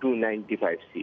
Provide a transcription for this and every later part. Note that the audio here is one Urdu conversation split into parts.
295C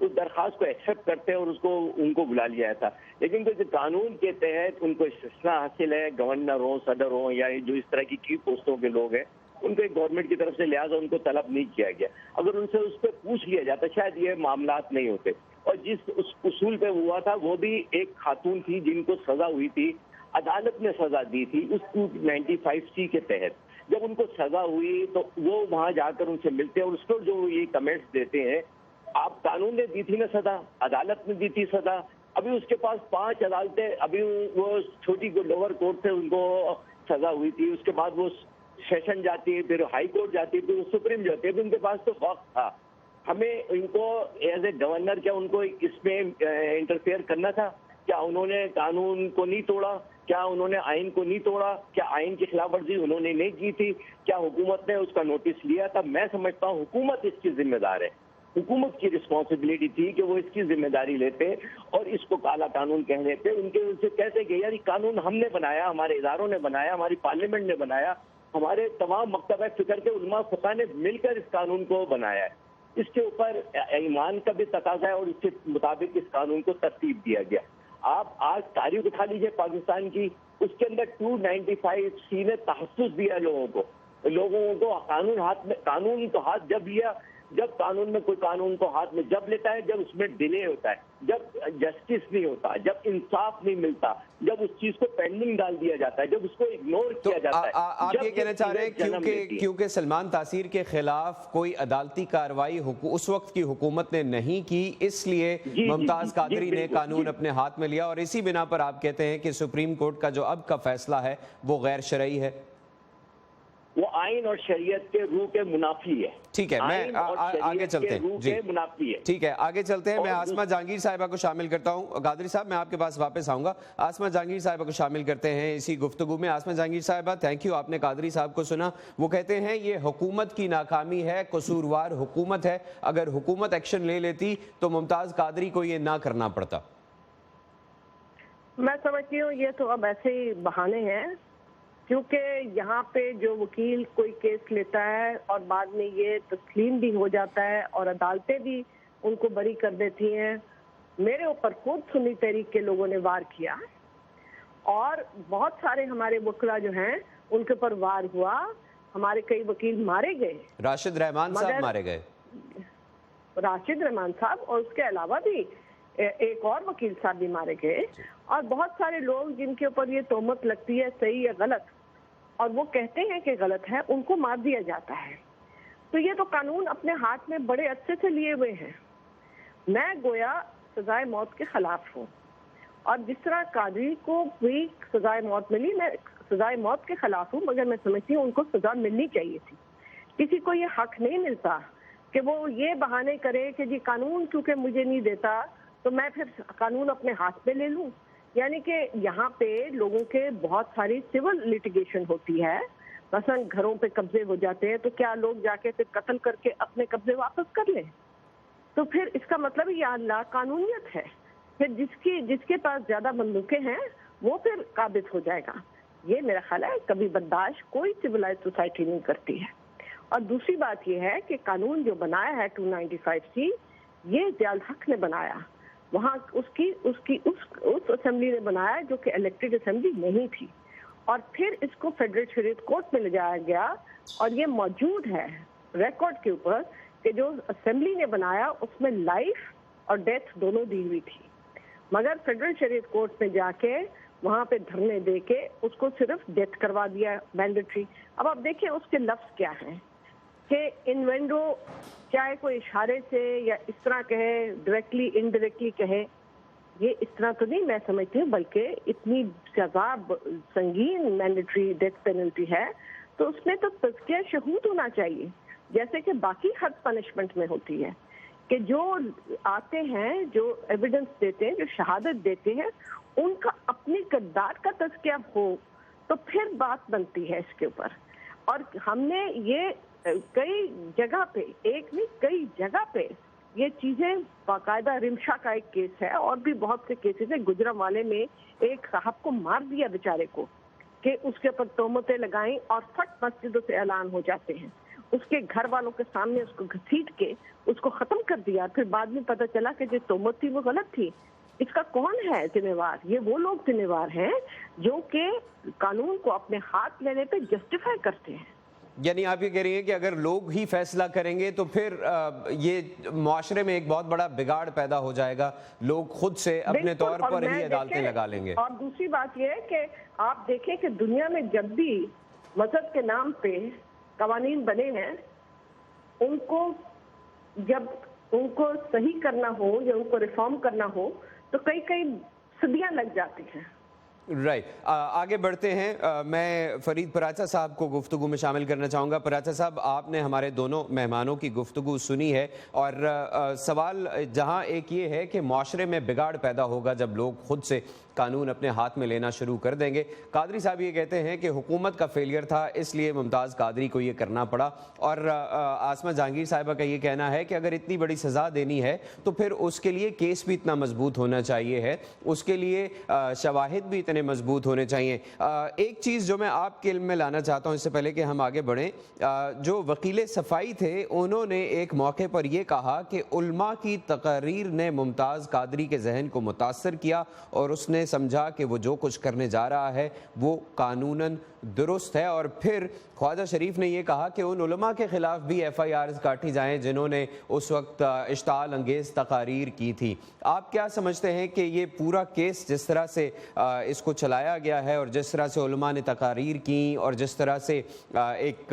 اس درخواست کو ایکسیپٹ کرتے اور اس کو ان کو بلا لیا جاتا. لیکن قانون کے تحت ان کو استثناء حاصل ہے, گورنر ہوں, صدر ہوں, یا جو اس طرح کی پوسٹوں کے لوگ ہیں ان کو گورنمنٹ کی طرف سے, لہٰذا ان کو طلب نہیں کیا گیا. اگر ان سے اس پہ پوچھ لیا جاتا شاید یہ معاملات نہیں ہوتے. اور جس اس اصول پہ ہوا تھا وہ بھی ایک خاتون تھی جن کو سزا ہوئی تھی, عدالت نے سزا دی تھی اس 295C کے تحت. جب ان کو سزا ہوئی تو وہ وہاں جا کر ان سے ملتے ہیں اور اس کو جو یہ کمنٹس دیتے ہیں, آپ قانون نے دی تھی نا سزا, عدالت نے دی تھی سزا, ابھی اس کے پاس 5 عدالتیں, ابھی وہ چھوٹی لوور کورٹ سے ان کو سزا ہوئی تھی, اس کے بعد وہ سیشن جاتی ہے, پھر ہائی کورٹ جاتی ہے, پھر سپریم جاتی ہے. ان کے پاس تو وقت تھا. ہمیں ان کو ایز اے گورنر کیا ان کو اس میں انٹرفیئر کرنا تھا؟ کیا انہوں نے قانون کو نہیں توڑا؟ کیا انہوں نے آئین کو نہیں توڑا؟ کیا آئین کی خلاف ورزی انہوں نے نہیں کی تھی؟ کیا حکومت نے اس کا نوٹس لیا تھا؟ میں سمجھتا ہوں حکومت اس کی ذمہ دار ہے. حکومت کی رسپانسبلٹی تھی کہ وہ اس کی ذمہ داری لیتے اور اس کو کالا قانون کہہ دیتے. ان کے ان سے کہتے کہ یار یہ قانون ہم نے بنایا, ہمارے اداروں نے بنایا, ہماری پارلیمنٹ نے بنایا, ہمارے تمام مکتبہ فکر کے علماء فقہ نے مل کر اس قانون کو بنایا ہے. اس کے اوپر ایمان کا بھی تقاضا ہے اور اس کے مطابق اس قانون کو ترتیب دیا گیا. آپ آج تاریخ اٹھا لیجئے پاکستان کی, اس کے اندر 295C نے تحفظ دیا لوگوں کو قانون کو ہاتھ جب لیا, جب قانون میں کوئی قانون کو ہاتھ میں جب لیتا ہے, جب اس میں ڈیلے ہوتا ہے, جب جسٹس نہیں ہوتا, جب انصاف نہیں ملتا, جب اس چیز کو پینڈنگ ڈال دیا جاتا ہے, جب اس کو اگنور کیا جاتا ہے. آپ یہ کہنا چاہ رہے ہیں کیونکہ سلمان تاثیر کے خلاف کوئی عدالتی کارروائی اس وقت کی حکومت نے نہیں کی, اس لیے ممتاز قادری نے قانون اپنے ہاتھ میں لیا, اور اسی بنا پر آپ کہتے ہیں کہ سپریم کورٹ کا جو اب کا فیصلہ ہے وہ غیر شرعی ہے. وہ آئین اور شریعت کے روح کے منافی ہے. ٹھیک ہے, میں آگے چلتے ہیں. جی ٹھیک ہے, آگے چلتے ہیں. میں آسمہ جہانگیر صاحبہ کو شامل کرتا ہوں. قادری صاحب میں آپ کے پاس واپس آؤں گا. آسمہ جہانگیر صاحبہ کو شامل کرتے ہیں اسی گفتگو میں. آسمہ جہانگیر صاحبہ تھینک یو, آپ نے قادری صاحب کو سنا. وہ کہتے ہیں یہ حکومت کی ناکامی ہے, قصوروار حکومت ہے, اگر حکومت ایکشن لے لیتی تو ممتاز قادری کو یہ نہ کرنا پڑتا. میں سمجھتی ہوں یہ تو اب ایسے ہی بہانے ہیں, کیونکہ یہاں پہ جو وکیل کوئی کیس لیتا ہے اور بعد میں یہ تسلیم بھی ہو جاتا ہے اور عدالتیں بھی ان کو بری کر دیتی ہیں. میرے اوپر خود سنی تحریک کے لوگوں نے وار کیا اور بہت سارے ہمارے وکلا جو ہیں ان کے اوپر وار ہوا, ہمارے کئی وکیل مارے گئے. راشد رحمان صاحب مارے گئے, راشد رحمان صاحب, اور اس کے علاوہ بھی ایک اور وکیل صاحب بھی مارے گئے, اور بہت سارے لوگ جن کے اوپر یہ تہمت لگتی ہے صحیح یا غلط اور وہ کہتے ہیں کہ غلط ہے, ان کو مار دیا جاتا ہے. تو یہ تو قانون اپنے ہاتھ میں بڑے عرصے سے لیے ہوئے ہیں. میں گویا سزائے موت کے خلاف ہوں, اور جس طرح قادری کو بھی سزائے موت ملی, میں سزائے موت کے خلاف ہوں, مگر میں سمجھتی ہوں ان کو سزا ملنی چاہیے تھی. کسی کو یہ حق نہیں ملتا کہ وہ یہ بہانے کرے کہ جی قانون کیونکہ مجھے نہیں دیتا تو میں پھر قانون اپنے ہاتھ میں لے لوں. یعنی کہ یہاں پہ لوگوں کے بہت ساری سول لیٹیگیشن ہوتی ہے, مثلا گھروں پہ قبضے ہو جاتے ہیں, تو کیا لوگ جا کے پھر قتل کر کے اپنے قبضے واپس کر لیں؟ تو پھر اس کا مطلب یہ لا قانونیت ہے. پھر جس کے پاس زیادہ بندوقیں ہیں وہ پھر قابض ہو جائے گا. یہ میرا خیال ہے کبھی برداشت کوئی سویلائز سوسائٹی نہیں کرتی ہے. اور دوسری بات یہ ہے کہ قانون جو بنایا ہے 295C, یہ ضیاء الحق نے بنایا. وہاں اس اسمبلی نے بنایا جو کہ الیکٹڈ اسمبلی نہیں تھی, اور پھر اس کو فیڈرل شریعت کورٹ میں لے جایا گیا, اور یہ موجود ہے ریکارڈ کے اوپر کہ جو اسمبلی نے بنایا اس میں لائف اور ڈیتھ دونوں دی ہوئی تھی, مگر فیڈرل شریعت کورٹ میں جا کے وہاں پہ دھرنے دے کے اس کو صرف ڈیتھ کروا دیا مینڈیٹری. اب آپ دیکھیں اس کے لفظ کیا ہیں کہ انوینڈو, چاہے کوئی اشارے سے یا اس طرح کہے, ڈائریکٹلی انڈائریکٹلی کہے, یہ اس طرح تو نہیں میں سمجھتی ہوں, بلکہ اتنی سزا سنگین مینڈیٹری ڈیتھ پینلٹی ہے تو اس میں تو تزکیہ شہود ہونا چاہیے, جیسے کہ باقی حد پنشمنٹ میں ہوتی ہے, کہ جو آتے ہیں, جو ایویڈنس دیتے ہیں, جو شہادت دیتے ہیں, ان کا اپنی کردار کا تزکیہ ہو تو پھر بات بنتی ہے اس کے اوپر. اور ہم نے یہ کئی جگہ پہ, ایک نہیں کئی جگہ پہ یہ چیزیں باقاعدہ, رمشا کا ایک کیس ہے اور بھی بہت سے کیسز ہیں. گجرانوالے میں ایک صاحب کو مار دیا بیچارے کو, کہ اس کے اوپر تہمتیں لگائیں اور فٹ مسجدوں سے اعلان ہو جاتے ہیں. اس کے گھر والوں کے سامنے اس کو گھسیٹ کے اس کو ختم کر دیا. پھر بعد میں پتہ چلا کہ جو تہمت تھی وہ غلط تھی. اس کا کون ہے ذمہ وار؟ یہ وہ لوگ ذمہ وار ہیں جو کہ قانون کو اپنے ہاتھ لینے پہ جسٹیفائی کرتے ہیں. یعنی آپ یہ کہہ رہی ہیں کہ اگر لوگ ہی فیصلہ کریں گے تو پھر یہ معاشرے میں ایک بہت بڑا بگاڑ پیدا ہو جائے گا, لوگ خود سے اپنے طور پر ہی عدالتیں لگا لیں گے. اور دوسری بات یہ ہے کہ آپ دیکھیں کہ دنیا میں جب بھی مذہب کے نام پہ قوانین بنے ہیں, جب ان کو صحیح کرنا ہو یا ان کو ریفارم کرنا ہو تو کئی صدیاں لگ جاتی ہیں. رائٹ, آگے بڑھتے ہیں. میں فرید پراچا صاحب کو گفتگو میں شامل کرنا چاہوں گا. پراچا صاحب, آپ نے ہمارے دونوں مہمانوں کی گفتگو سنی ہے اور سوال جہاں ایک یہ ہے کہ معاشرے میں بگاڑ پیدا ہوگا جب لوگ خود سے قانون اپنے ہاتھ میں لینا شروع کر دیں گے. قادری صاحب یہ کہتے ہیں کہ حکومت کا فیلئر تھا, اس لیے ممتاز قادری کو یہ کرنا پڑا, اور آسمہ جہانگیر صاحبہ کا یہ کہنا ہے کہ اگر اتنی بڑی سزا دینی ہے تو پھر اس کے لیے کیس بھی اتنا مضبوط ہونا چاہیے ہے, اس کے لیے شواہد بھی اتنے مضبوط ہونے چاہیے. ایک چیز جو میں آپ کے علم میں لانا چاہتا ہوں اس سے پہلے کہ ہم آگے بڑھیں, جو وکیل صفائی تھے انہوں نے ایک موقع پر یہ کہا کہ علماء کی تقاریر نے ممتاز قادری کے ذہن کو متاثر کیا اور اس نے سمجھا کہ وہ جو کچھ کرنے جا رہا ہے وہ قانوناً درست ہے. اور پھر خواجہ شریف نے یہ کہا کہ ان علماء کے خلاف بھی ایف آئی آرز کاٹی جائیں جنہوں نے اس وقت اشتعال انگیز تقاریر کی تھی. آپ کیا سمجھتے ہیں کہ یہ پورا کیس جس طرح سے اس کو چلایا گیا ہے اور جس طرح سے علماء نے تقاریر کی اور جس طرح سے ایک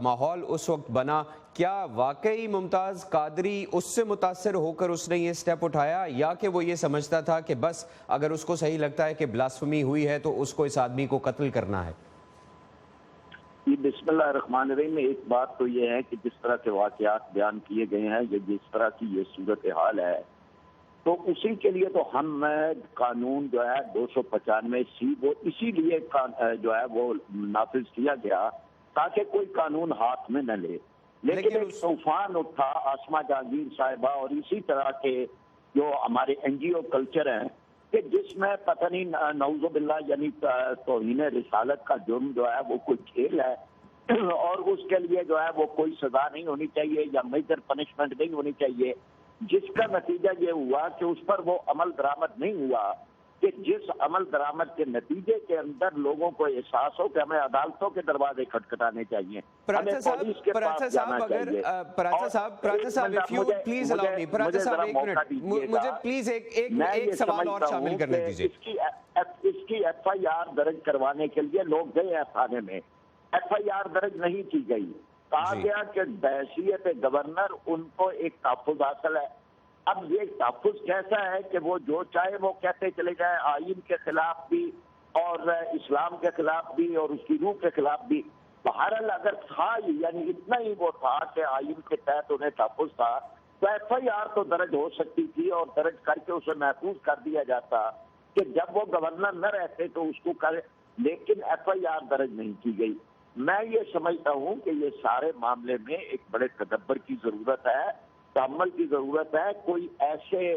ماحول اس وقت بنا, کیا واقعی ممتاز قادری اس سے متاثر ہو کر اس نے یہ سٹیپ اٹھایا, یا کہ وہ یہ سمجھتا تھا کہ بس اگر اس کو صحیح لگتا ہے کہ بلاسفمی ہوئی ہے تو اس کو اس آدمی کو قتل کرنا ہے؟ بسم اللہ الرحمن الرحیم. ایک بات تو یہ ہے کہ جس طرح کے واقعات بیان کیے گئے ہیں, یہ جس طرح کی یہ صورتحال ہے, تو اسی کے لیے تو ہم قانون جو ہے 295C وہ اسی لیے جو ہے وہ نافذ کیا گیا تاکہ کوئی قانون ہاتھ میں نہ لے. لیکن ایک طوفان اٹھا آسمہ جہانگیر صاحبہ اور اسی طرح کے جو ہمارے این جی او کلچر ہیں کہ جس میں پتہ نہیں نعوذ باللہ یعنی توہین رسالت کا جرم جو ہے وہ کوئی کھیل ہے اور اس کے لیے جو ہے وہ کوئی سزا نہیں ہونی چاہیے یا میجر پنشمنٹ نہیں ہونی چاہیے, جس کا نتیجہ یہ ہوا کہ اس پر وہ عمل درآمد نہیں ہوا کہ جس عمل درآمد کے نتیجے کے اندر لوگوں کو احساس ہو کہ ہمیں عدالتوں کے دروازے کھٹکھٹانے چاہیے. پراچا صاحب if you would please allow me, Paracha صاحب ایک منٹ مجھے پلیز ایک سوال اور شامل کرنے دیجیے. اس کی ایف آئی آر درج کروانے کے لیے لوگ گئے ہیں تھانے میں, ایف آئی آر درج نہیں کی گئی, کہا گیا کہ بحیثیت گورنر ان کو ایک تحفظ حاصل ہے. اب یہ تحفظ کیسا ہے کہ وہ جو چاہے وہ کہتے چلے جائیں, آئین کے خلاف بھی اور اسلام کے خلاف بھی اور اس کی روح کے خلاف بھی. بہرحال اگر تھا یعنی اتنا ہی وہ تھا کہ آئین کے تحت انہیں تحفظ تھا تو ایف آئی آر تو درج ہو سکتی تھی اور درج کر کے اسے محفوظ کر دیا جاتا کہ جب وہ گورنر نہ رہتے تو اس کو کرے, لیکن ایف آئی آر درج نہیں کی گئی. میں یہ سمجھتا ہوں کہ یہ سارے معاملے میں ایک بڑے تدبر کی ضرورت ہے, تحمل کی ضرورت ہے. کوئی ایسے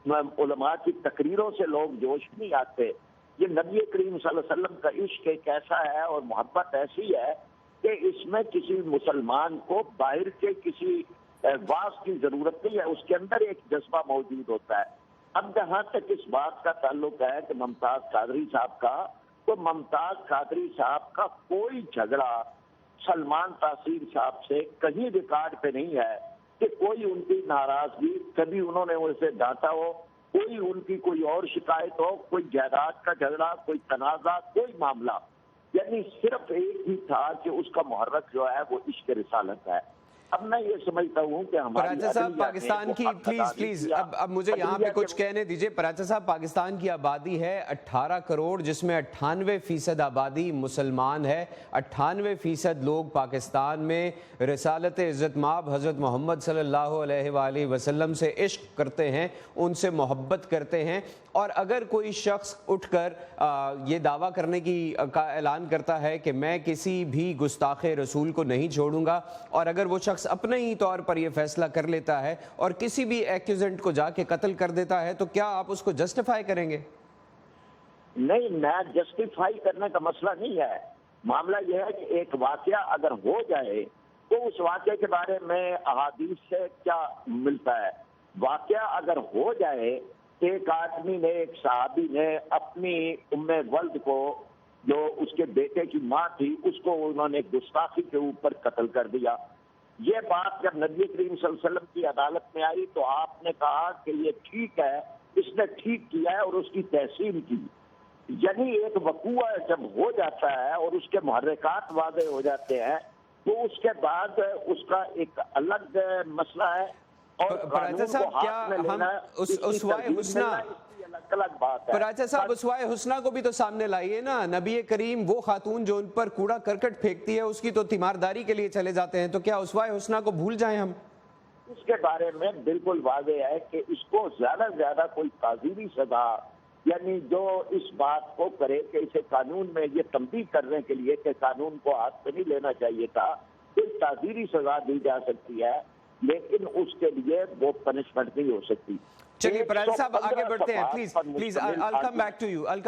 علماء کی تقریروں سے لوگ جوش نہیں آتے. یہ نبی کریم صلی اللہ علیہ وسلم کا عشق ایک ایسا ہے اور محبت ایسی ہے کہ اس میں کسی مسلمان کو باہر کے کسی واس کی ضرورت نہیں ہے, اس کے اندر ایک جذبہ موجود ہوتا ہے. اب جہاں تک اس بات کا تعلق ہے کہ ممتاز قادری صاحب کا, تو ممتاز قادری صاحب کا کوئی جھگڑا سلمان تاثیر صاحب سے کہیں ریکارڈ پہ نہیں ہے کہ کوئی ان کی ناراضگی کبھی انہوں نے اسے ڈانٹا ہو, کوئی ان کی کوئی اور شکایت ہو, کوئی جائیداد کا جھگڑا, کوئی تنازع, کوئی معاملہ. یعنی صرف ایک ہی تھا کہ اس کا محرک جو ہے وہ عشق رسالت ہے. اب میں یہ سمجھتا ہوں کہ پراچا صاحب پاکستان کی پلیز اب مجھے یہاں پہ کچھ کہنے دیجئے. پراچا صاحب, پاکستان کی آبادی ہے 18 کروڑ جس میں 98% آبادی مسلمان ہے. 98% لوگ پاکستان میں رسالت عزت مآب حضرت محمد صلی اللہ علیہ وآلہ وسلم سے عشق کرتے ہیں, ان سے محبت کرتے ہیں. اور اگر کوئی شخص اٹھ کر یہ دعویٰ کرنے کا اعلان کرتا ہے کہ میں کسی بھی گستاخ رسول کو نہیں چھوڑوں گا, اور اگر وہ شخص اپنے ہی طور پر یہ فیصلہ کر لیتا ہے اور کسی بھی ایکیوزنٹ کو جا کے قتل کر دیتا ہے, تو کیا آپ اس کو جسٹیفائی کریں گے؟ نہیں, میں جسٹیفائی کرنے کا مسئلہ نہیں ہے. معاملہ یہ ہے کہ ایک واقعہ اگر ہو جائے کو اس واقعے کے بارے میں احادیث سے کیا ملتا ہے؟ واقعہ اگر ہو جائے، ایک آدمی نے، ایک صحابی نے اپنی ام ولد کو، جو اس کے بیٹے کی ماں تھی، اس کو انہوں نے گستاخی کے اوپر قتل کر دیا. یہ بات جب نبی کریم صلی اللہ علیہ وسلم کی عدالت میں آئی تو آپ نے کہا کہ یہ ٹھیک ہے، اس نے ٹھیک کیا ہے، اور اس کی تحسین کی. یعنی ایک وقوع جب ہو جاتا ہے اور اس کے محرکات واضح ہو جاتے ہیں تو اس کے بعد اس کا ایک الگ مسئلہ ہے، اور پراچا صاحب کیا ہم اسوائے حسنہ، الگ بات ہے. پراچا صاحب اسوائے حسنہ کو بھی تو سامنے لائیے نا. نبی کریم وہ خاتون جو ان پر کوڑا کرکٹ پھینکتی ہے اس کی تو تیمارداری کے لیے چلے جاتے ہیں، تو کیا اسوائے حسنہ کو بھول جائیں ہم؟ اس کے بارے میں بالکل واضح ہے کہ اس کو زیادہ سے زیادہ کوئی تعزیری سزا، یعنی جو اس بات کو کرے کہ اسے قانون میں یہ تنبیہ کرنے کے لیے کہ قانون کو ہاتھ پہ نہیں لینا چاہیے تھا، پھر تعزیری سزا دی جا سکتی ہے، لیکن اس کے لیے وہ پنشمنٹ نہیں ہو سکتی. چلیے پراج صاحب آگے بڑھتے ہیں. Please I'll come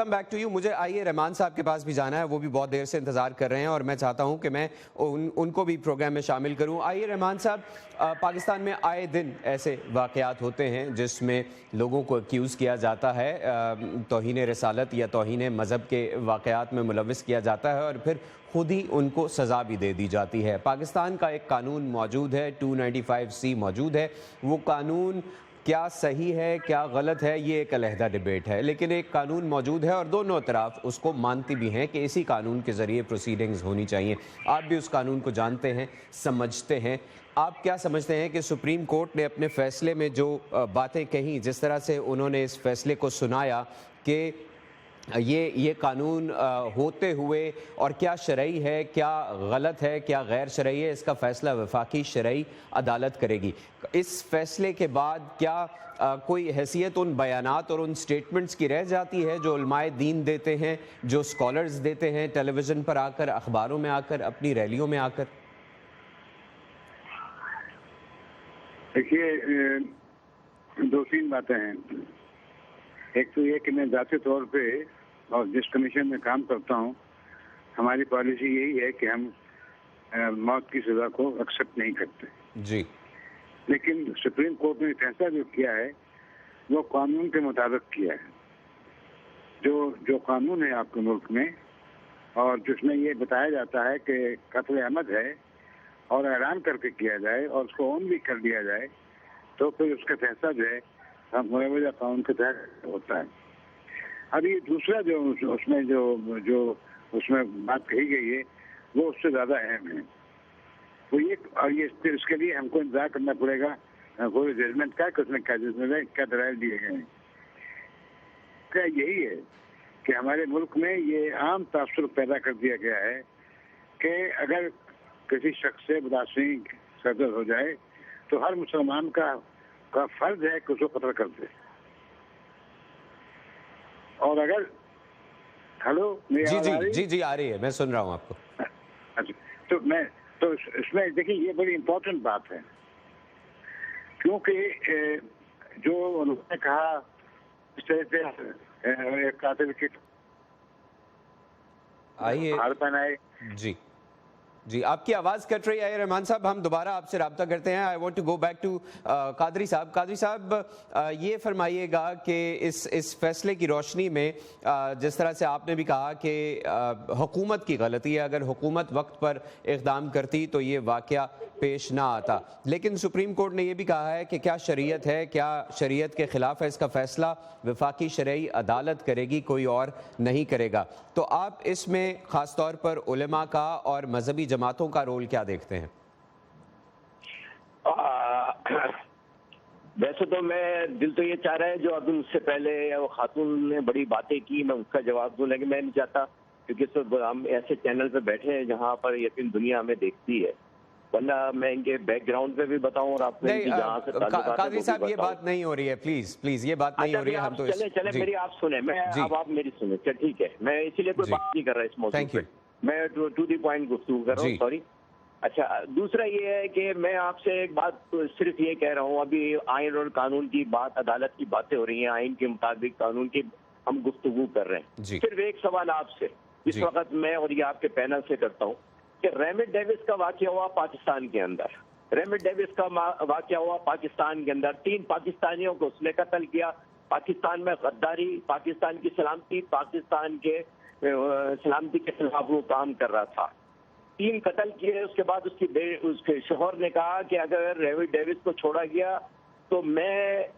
back to you. مجھے آئیے رحمان صاحب کے پاس بھی جانا ہے، وہ بھی بہت دیر سے انتظار کر رہے ہیں اور میں چاہتا ہوں کہ میں ان کو بھی پروگرام میں شامل کروں. آئیے رحمان صاحب، پاکستان میں آئے دن ایسے واقعات ہوتے ہیں جس میں لوگوں کو ایکیوز کیا جاتا ہے، توہین رسالت یا توہین مذہب کے واقعات میں ملوث کیا جاتا ہے، اور پھر خود ہی ان کو سزا بھی دے دی جاتی ہے. پاکستان کا ایک قانون موجود ہے، 295C موجود ہے. وہ قانون کیا صحیح ہے کیا غلط ہے یہ ایک علیحدہ ڈیبیٹ ہے، لیکن ایک قانون موجود ہے اور دونوں اطراف اس کو مانتی بھی ہیں کہ اسی قانون کے ذریعے پروسیڈنگز ہونی چاہیے. آپ بھی اس قانون کو جانتے ہیں، سمجھتے ہیں. آپ کیا سمجھتے ہیں کہ سپریم کورٹ نے اپنے فیصلے میں جو باتیں کہیں، جس طرح سے انہوں نے اس فیصلے کو سنایا کہ یہ قانون ہوتے ہوئے اور کیا شرعی ہے کیا غلط ہے کیا غیر شرعی ہے، اس کا فیصلہ وفاقی شرعی عدالت کرے گی. اس فیصلے کے بعد کیا کوئی حیثیت ان بیانات اور ان سٹیٹمنٹس کی رہ جاتی ہے جو علماء دین دیتے ہیں، جو اسکالرز دیتے ہیں ٹیلی ویژن پر آ کر، اخباروں میں آ کر، اپنی ریلیوں میں آ کر؟ دیکھیے، دو تین باتیں ہیں. ایک تو یہ کہ میں ذاتی طور پہ اور جس کمیشن میں کام کرتا ہوں، ہماری پالیسی یہی ہے کہ ہم موت کی سزا کو ایکسیپٹ نہیں کرتے. جی. لیکن سپریم کورٹ نے فیصلہ جو کیا ہے وہ قانون کے مطابق کیا ہے. جو قانون ہے آپ کے ملک میں، اور جس میں یہ بتایا جاتا ہے کہ قتل عمد ہے اور اعلان کر کے کیا جائے اور اس کو اون بھی کر دیا جائے، تو پھر اس کا فیصلہ جو ہے مروجہ قانون کے تحت ہوتا ہے. اب یہ دوسرا جو اس میں بات کہی گئی ہے وہ اس سے زیادہ اہم ہے. وہ یہ، اور یہ پھر اس کے لیے ہم کو انتظار کرنا پڑے گا کوئی ججمنٹ کا کہ اس میں کیا دلائل دیے گئے ہیں. کیا یہی ہے کہ ہمارے ملک میں یہ عام تاثر پیدا کر دیا گیا ہے کہ اگر کسی شخص سے بدعشی صدر ہو جائے تو ہر مسلمان کا فرض ہے کہ اس کو قتل کر دے. اور اگر جی آ رہی ہے، میں سن رہا ہوں آپ کو. اچھا، تو اس میں دیکھیں یہ بڑی امپورٹنٹ بات ہے، کیونکہ جو انہوں نے کہا اس طرح سے قاتل کی ہار پہنائے. جی آپ کی آواز کٹ رہی ہے رحمان صاحب، ہم دوبارہ آپ سے رابطہ کرتے ہیں. I want to go back to Qadri صاحب. قادری صاحب یہ فرمائیے گا کہ اس فیصلے کی روشنی میں جس طرح سے آپ نے بھی کہا کہ حکومت کی غلطی ہے، اگر حکومت وقت پر اقدام کرتی تو یہ واقعہ پیش نہ آتا، لیکن سپریم کورٹ نے یہ بھی کہا ہے کہ کیا شریعت ہے کیا شریعت کے خلاف ہے، اس کا فیصلہ وفاقی شرعی عدالت کرے گی، کوئی اور نہیں کرے گا. تو آپ اس میں خاص طور پر علماء کا اور مذہبی جماعتوں کا رول کیا دیکھتے ہیں؟ ویسے تو میں دل تو یہ چاہ رہا ہے جو ابھی مجھ سے پہلے وہ خاتون نے بڑی باتیں کی، میں اس کا جواب دوں، لیکن میں نہیں چاہتا کیونکہ ہم ایسے چینل پہ بیٹھے ہیں جہاں پر یقین دنیا ہمیں دیکھتی ہے، ورنہ میں ان کے بیک گراؤنڈ پہ بھی بتاؤں اور آپ نے جہاں سے قادری صاحب یہ بات نہیں ہو ری ہے، پلیز یہ بات نہیں ہو رہی ہے. ہم تو چلے میری آپ سنیں، میں اب آپ میری سنیں. چل ٹھیک ہے، میں اسی لیے کوئی بات نہیں کر رہا اس موضوع پہ، میں ٹو دی پوائنٹ گفتگو کر رہا ہوں. سوری. اچھا، دوسرا یہ ہے کہ میں آپ سے ایک بات صرف یہ کہہ رہا ہوں، ابھی آئین اور قانون کی بات، عدالت کی باتیں ہو رہی ہیں، آئین کے مطابق قانون کی ہم گفتگو کر رہے ہیں. صرف ایک سوال آپ سے اس وقت میں اور یہ آپ کے پینل سے کرتا ہوں کہ ریمٹ ڈیوس کا واقعہ ہوا پاکستان کے اندر، ریمٹ ڈیوس کا واقعہ ہوا پاکستان کے اندر، 3 پاکستانیوں کو اس نے قتل کیا، پاکستان میں غداری، پاکستان کی سلامتی، پاکستان کے سلامتی کے خلاف وہ کام کر رہا تھا، 3 قتل کیے۔ اس کے بعد اس کے شوہر نے کہا کہ اگر ریمٹ ڈیوس کو چھوڑا گیا تو میں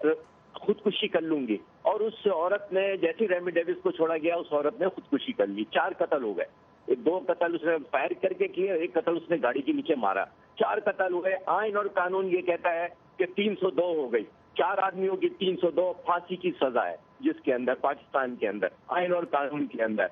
خودکشی کر لوں گی، اور اس عورت نے جیسے ریمٹ ڈیوس کو چھوڑا گیا اس عورت نے خودکشی کر لی، 4 قتل ہو گئے، 2 قتل اس نے فائر کر کے کیے، 1 قتل اس نے گاڑی کے نیچے مارا، 4 قتل ہوئے۔ آئین اور قانون یہ کہتا ہے کہ 302 ہو گئی، 4 آدمیوں کی 302 پھانسی کی سزا ہے، جس کے اندر پاکستان کے اندر آئین اور قانون کے اندر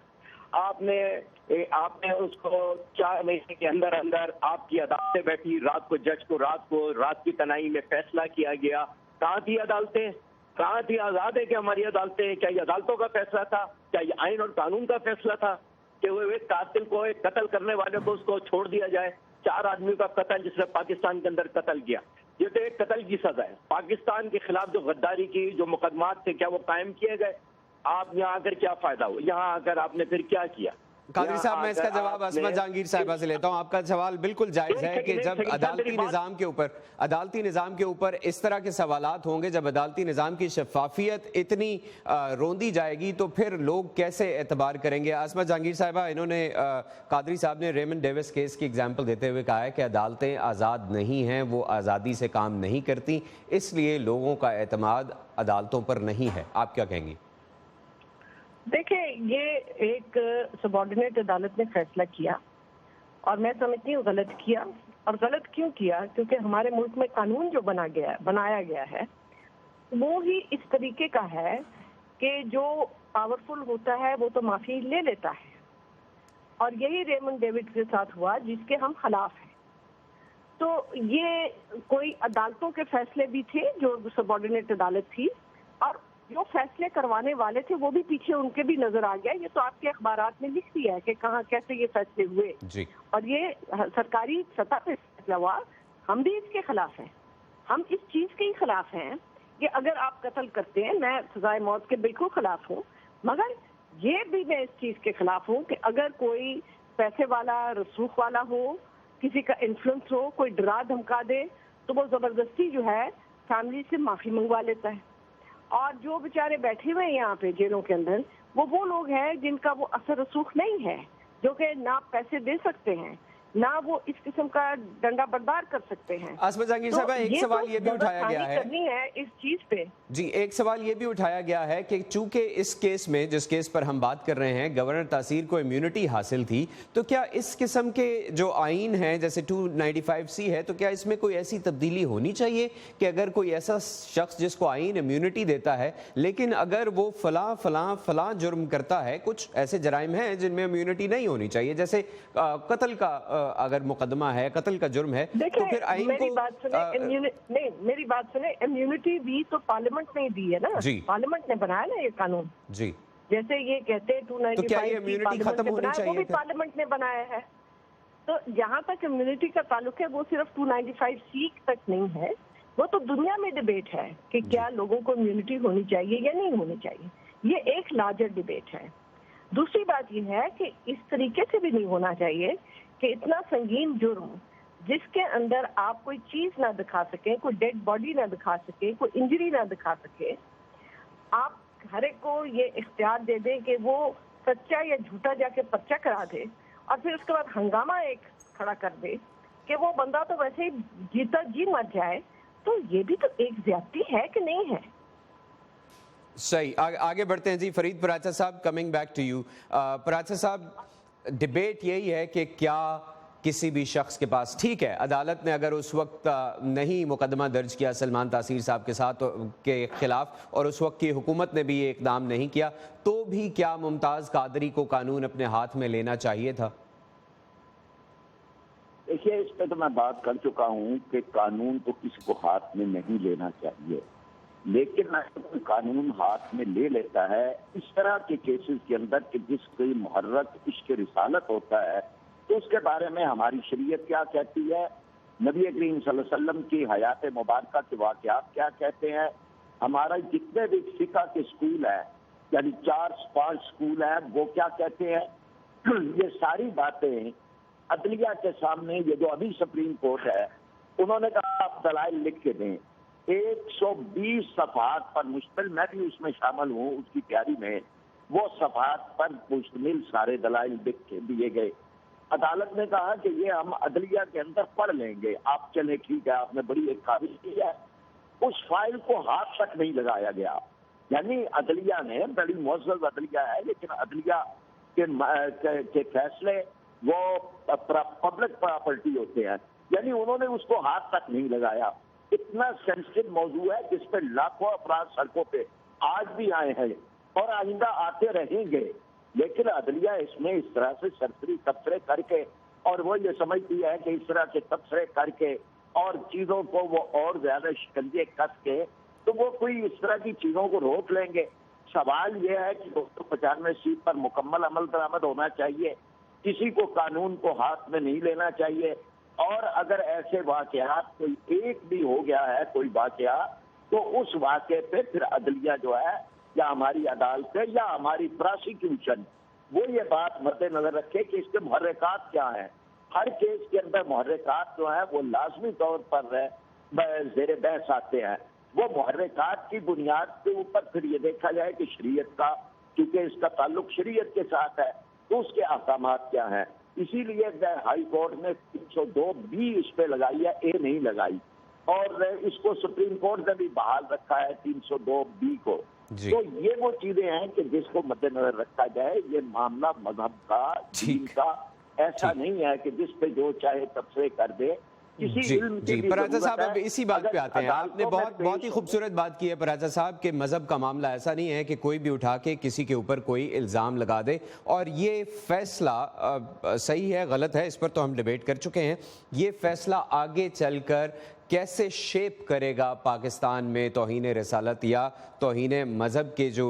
آپ نے اس کو 4 مہینے کے اندر آپ کی عدالتیں بیٹھی، رات کی تنہائی میں فیصلہ کیا گیا۔ کہاں تھی عدالتیں؟ کہاں تھی؟ آزاد ہے کہ ہماری عدالتیں؟ کیا یہ عدالتوں کا فیصلہ تھا؟ کیا یہ آئین اور قانون کا فیصلہ تھا کہ وہ ایک قاتل کو، ایک قتل کرنے والے کو اس کو چھوڑ دیا جائے؟ 4 آدمیوں کا قتل جس نے پاکستان کے اندر قتل کیا، یہ تو ایک قتل کی سزا ہے۔ پاکستان کے خلاف جو غداری کی جو مقدمات تھے کیا وہ قائم کیے گئے؟ آپ یہاں آ کر کیا فائدہ ہو؟ یہاں آ کر آپ نے پھر کیا کیا؟ قادری صاحب میں اس کا جواب عصمت جہانگیر صاحبہ سے لیتا ہوں۔ آپ کا سوال بالکل جائز ہے کہ جب عدالتی نظام کے اوپر اس طرح کے سوالات ہوں گے، جب عدالتی نظام کی شفافیت اتنی روندی جائے گی تو پھر لوگ کیسے اعتبار کریں گے؟ عصمت جہانگیر صاحبہ، انہوں نے قادری صاحب نے ریمنڈ ڈیوس کیس کی ایگزامپل دیتے ہوئے کہا ہے کہ عدالتیں آزاد نہیں ہیں، وہ آزادی سے کام نہیں کرتی، اس لیے لوگوں کا اعتماد عدالتوں پر نہیں ہے۔ آپ کیا کہیں گی؟ دیکھیں، یہ ایک سبارڈینیٹ عدالت نے فیصلہ کیا اور میں سمجھتی ہوں غلط کیا، اور غلط کیوں کیا؟ کیونکہ ہمارے ملک میں قانون جو بنایا گیا ہے وہ ہی اس طریقے کا ہے کہ جو پاورفل ہوتا ہے وہ تو معافی لے لیتا ہے، اور یہی ریمنڈ ڈیوڈ کے ساتھ ہوا جس کے ہم خلاف ہیں۔ تو یہ کوئی عدالتوں کے فیصلے بھی تھے جو سبارڈینیٹ عدالت تھی، اور جو فیصلے کروانے والے تھے وہ بھی پیچھے ان کے بھی نظر آ گیا۔ یہ تو آپ کے اخبارات میں لکھ دیا ہے کہ کہاں کیسے یہ فیصلے ہوئے جی، اور یہ سرکاری سطح پہ فیصلہ ہوا۔ ہم بھی اس کے خلاف ہیں، ہم اس چیز کے ہی خلاف ہیں کہ اگر آپ قتل کرتے ہیں، میں سزائے موت کے بالکل خلاف ہوں، مگر یہ بھی میں اس چیز کے خلاف ہوں کہ اگر کوئی پیسے والا، رسوخ والا ہو، کسی کا انفلوئنس ہو، کوئی ڈرا دھمکا دے تو وہ زبردستی جو ہے فیملی سے معافی منگوا لیتا ہے۔ اور جو بیچارے بیٹھے ہوئے ہیں یہاں پہ جیلوں کے اندر، وہ لوگ ہیں جن کا وہ اثر رسوخ نہیں ہے، جو کہ نہ پیسے دے سکتے ہیں، نہ وہ اس قسم کا ڈنڈا بردار کر سکتے ہیں۔ عصمت جہانگیر صاحبہ، ایک سوال یہ بھی اٹھایا گیا ہے کرنی ہے اس چیز پہ۔ جی، ایک سوال یہ بھی اٹھایا گیا ہے کہ چونکہ اس کیس میں، جس کیس پر ہم بات کر رہے ہیں، گورنر تاثیر کو امیونٹی حاصل تھی، تو کیا اس قسم کے جو آئین ہیں جیسے 295C ہے، تو کیا اس میں کوئی ایسی تبدیلی ہونی چاہیے کہ اگر کوئی ایسا شخص جس کو آئین امیونٹی دیتا ہے لیکن اگر وہ فلاں جرم کرتا ہے، کچھ ایسے جرائم ہیں جن میں امیونٹی نہیں ہونی چاہیے، جیسے قتل کا اگر مقدمہ ہے، قتل کا جرم ہے، تو پھر آئین کو میری بات سنیں، امیونٹی بھی تو پارلیمنٹ نے دی ہے نا، پارلیمنٹ نے بنایا نا یہ قانون۔ جی، جیسے یہ کہتے ہیں 295 تو کیا یہ امیونٹی ختم ہونی چاہیے؟ وہ بھی پارلیمنٹ نے بنایا ہے۔ تو جہاں تک امیونٹی کا تعلق ہے وہ صرف 295C تک نہیں ہے، وہ تو دنیا میں ڈیبیٹ ہے کہ کیا لوگوں کو امیونٹی ہونی چاہیے یا نہیں ہونی چاہیے، یہ ایک لارجر ڈیبیٹ ہے۔ دوسری بات یہ ہے کہ اس طریقے سے بھی نہیں ہونا چاہیے کہ اتنا سنگین جرم جس کے اندر آپ کوئی چیز نہ دکھا سکیں، کوئی ڈیڈ باڈی نہ دکھا سکے، کوئی انجری نہ دکھا سکے، آپ ہر ایک کو یہ اختیار دے دیں کہ وہ سچا یا جھوٹا جا کے پرچہ کرا دے، اور پھر اس کے بعد ہنگامہ ایک کھڑا کر دے کہ وہ بندہ تو ویسے ہی جیتا جی مر جائے، تو یہ بھی تو ایک زیادتی ہے کہ نہیں ہے؟ صحیح، آگے بڑھتے ہیں جی۔ فرید پراچا صاحب، coming back to you. Paracha صاحب، ڈیبیٹ یہی ہے کہ کیا کسی بھی شخص کے پاس، ٹھیک ہے عدالت نے اگر اس وقت نہیں مقدمہ درج کیا سلمان تاثیر صاحب کے ساتھ کے خلاف، اور اس وقت کی حکومت نے بھی یہ اقدام نہیں کیا، تو بھی کیا ممتاز قادری کو قانون اپنے ہاتھ میں لینا چاہیے تھا؟ دیکھیے، اس پہ تو میں بات کر چکا ہوں کہ قانون تو کسی کو ہاتھ میں نہیں لینا چاہیے، لیکن اگر قانون ہاتھ میں لے لیتا ہے اس طرح کے کیسز کے اندر کہ جس کوئی محرک عشق رسالت ہوتا ہے، تو اس کے بارے میں ہماری شریعت کیا کہتی ہے، نبی کریم صلی اللہ علیہ وسلم کی حیات مبارکہ کے واقعات کیا کہتے ہیں، ہمارا جتنے بھی فقہ کے سکول ہیں، یعنی 4-5 سکول ہیں، وہ کیا کہتے ہیں، یہ ساری باتیں عدلیہ کے سامنے یہ جو ابھی سپریم کورٹ ہے انہوں نے کہا آپ دلائل لکھ کے دیں. 120 صفحات پر مشتمل، میں بھی اس میں شامل ہوں اس کی تیاری میں، وہ صفحات پر مشتمل سارے دلائل لکھ کے دیے گئے. عدالت نے کہا کہ یہ ہم عدلیہ کے اندر پڑھ لیں گے. آپ چلیں ٹھیک ہے، آپ نے بڑی ایک کاوش کی ہے. اس فائل کو ہاتھ تک نہیں لگایا گیا. یعنی عدلیہ نے، بڑی معزز عدلیہ ہے لیکن عدلیہ کے فیصلے وہ پبلک پراپرٹی ہوتے ہیں، یعنی انہوں نے اس کو ہاتھ تک نہیں لگایا. اتنا سینسٹیو موضوع ہے جس پہ لاکھوں افراد سڑکوں پہ آج بھی آئے ہیں اور آئندہ آتے رہیں گے، لیکن عدلیہ اس میں اس طرح سے سرسری تبصرے کر کے، اور وہ یہ سمجھتی ہے کہ اس طرح کے تبصرے کر کے اور چیزوں کو وہ اور زیادہ شکنجے کس کے تو وہ کوئی اس طرح کی چیزوں کو روک لیں گے. سوال یہ ہے کہ 295 سیٹ پر مکمل عمل درآمد ہونا چاہیے، کسی کو قانون کو ہاتھ میں نہیں لینا چاہیے، اور اگر ایسے واقعات کوئی ایک بھی ہو گیا ہے کوئی واقعہ تو اس واقعے پہ پھر عدلیہ جو ہے یا ہماری عدالتیں یا ہماری پراسیکیوشن وہ یہ بات مد نظر رکھے کہ اس کے محرکات کیا ہیں. ہر کیس کے اندر محرکات جو ہیں وہ لازمی طور پر زیر بحث آتے ہیں. وہ محرکات کی بنیاد کے اوپر پھر یہ دیکھا جائے کہ شریعت کا، کیونکہ اس کا تعلق شریعت کے ساتھ ہے، تو اس کے احکامات کیا ہیں. اسی لیے ہائی کورٹ نے 302 بھی اس پہ لگائی ہے، اے نہیں لگائی، اور اس کو سپریم کورٹ نے بھی بحال رکھا ہے 302 بھی کو. تو یہ وہ چیزیں ہیں کہ جس کو مد نظر رکھا جائے. یہ معاملہ مذہب کا، دین کا ایسا نہیں ہے کہ جس پہ جو چاہے تبصرے کر دے. جی پراجا صاحب اب اسی بات پہ آتے ہیں. آپ نے بہت ہی خوبصورت بات کی ہے پراجا صاحب کہ مذہب کا معاملہ ایسا نہیں ہے کہ کوئی بھی اٹھا کے کسی کے اوپر کوئی الزام لگا دے، اور یہ فیصلہ صحیح ہے غلط ہے اس پر تو ہم ڈیبیٹ کر چکے ہیں. یہ فیصلہ آگے چل کر کیسے شیپ کرے گا پاکستان میں توہین رسالت یا توہین مذہب کے جو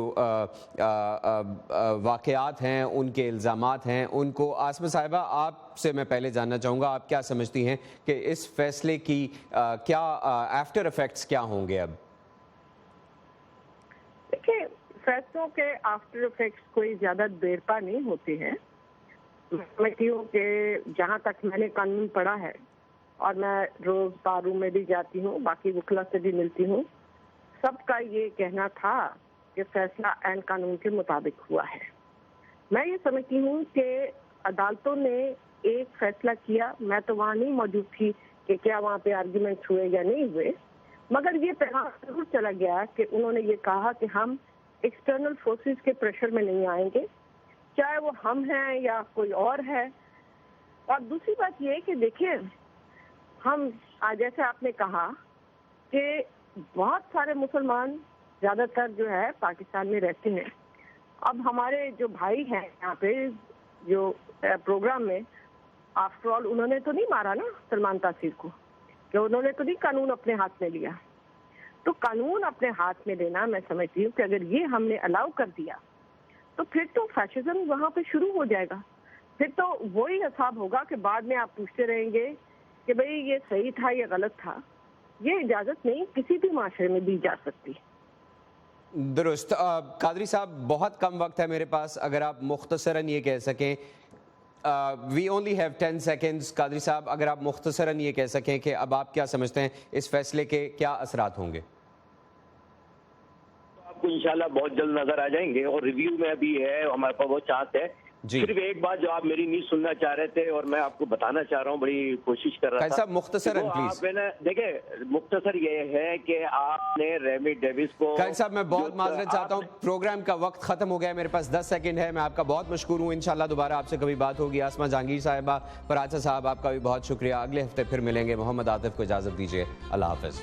واقعات ہیں، ان کے الزامات ہیں، ان کو آسمہ صاحبہ آپ سے میں پہلے جاننا چاہوں گا آپ کیا سمجھتی ہیں کہ اس فیصلے کی کیا آفٹر ایفیکٹس کیا ہوں گے؟ اب دیکھیں، فیصلوں کے آفٹر ایفیکٹس کوئی زیادہ دیر پا نہیں ہوتے ہیں. میں سمجھتی ہوں کہ جہاں تک میں نے قانون پڑھا ہے، اور میں روز باروں میں بھی جاتی ہوں، باقی وکلا سے بھی ملتی ہوں، سب کا یہ کہنا تھا کہ فیصلہ عین قانون کے مطابق ہوا ہے. میں یہ سمجھتی ہوں کہ عدالتوں نے ایک فیصلہ کیا، میں تو وہاں نہیں موجود تھی کہ کیا وہاں پہ آرگیومنٹ ہوئے یا نہیں ہوئے، مگر یہ پیغام ضرور چلا گیا کہ انہوں نے یہ کہا کہ ہم ایکسٹرنل فورسز کے پریشر میں نہیں آئیں گے، چاہے وہ ہم ہیں یا کوئی اور ہے. اور دوسری بات یہ کہ دیکھیں، ہم جیسے آپ نے کہا کہ بہت سارے مسلمان زیادہ تر جو ہے پاکستان میں رہتے ہیں. اب ہمارے جو بھائی ہیں یہاں پہ جو پروگرام میں، آفٹر آل انہوں نے تو نہیں مارا نا سلمان تاثیر کو، کہ انہوں نے تو نہیں قانون اپنے ہاتھ میں لیا. تو قانون اپنے ہاتھ میں لینا، میں سمجھتی ہوں کہ اگر یہ ہم نے الاؤ کر دیا تو پھر تو فیشزم وہاں پہ شروع ہو جائے گا. پھر تو وہی حساب ہوگا کہ بعد میں آپ پوچھتے رہیں گے کہ بھئی یہ صحیح تھا یا غلط تھا. یہ اجازت نہیں کسی بھی معاشرے میں دی جا سکتی. درست. قادری صاحب بہت کم وقت ہے میرے پاس، اگر آپ مختصراً یہ کہہ سکیں، we only have 10 seconds. Qadri صاحب اگر آپ مختصراً یہ کہہ سکیں کہ اب آپ کیا سمجھتے ہیں اس فیصلے کے کیا اثرات ہوں گے؟ آپ کو انشاءاللہ بہت جلد نظر آ جائیں گے، اور ریویو میں بھی ہے، ہمارے پاس وہ چانس ہے. صرف ایک بات جو آپ میری نہیں سننا چاہ رہے تھے اور میں آپ کو بتانا چاہ رہا ہوں، بڑی کوشش کر رہا تھا. صاحب مختصراً پلیز. دیکھیں مختصر یہ ہے کہ آپ نے ریمی ڈیوس کو، قائد صاحب میں بہت معذرت چاہتا ہوں، پروگرام کا وقت ختم ہو گیا ہے، میرے پاس 10 سیکنڈ ہے. میں آپ کا بہت مشکور ہوں. انشاءاللہ دوبارہ آپ سے کبھی بات ہوگی. آسمہ جہانگیر صاحبہ، پراچا صاحب آپ کا بھی بہت شکریہ. اگلے ہفتے پھر ملیں گے. محمد عاطف کو اجازت دیجیے. اللہ حافظ.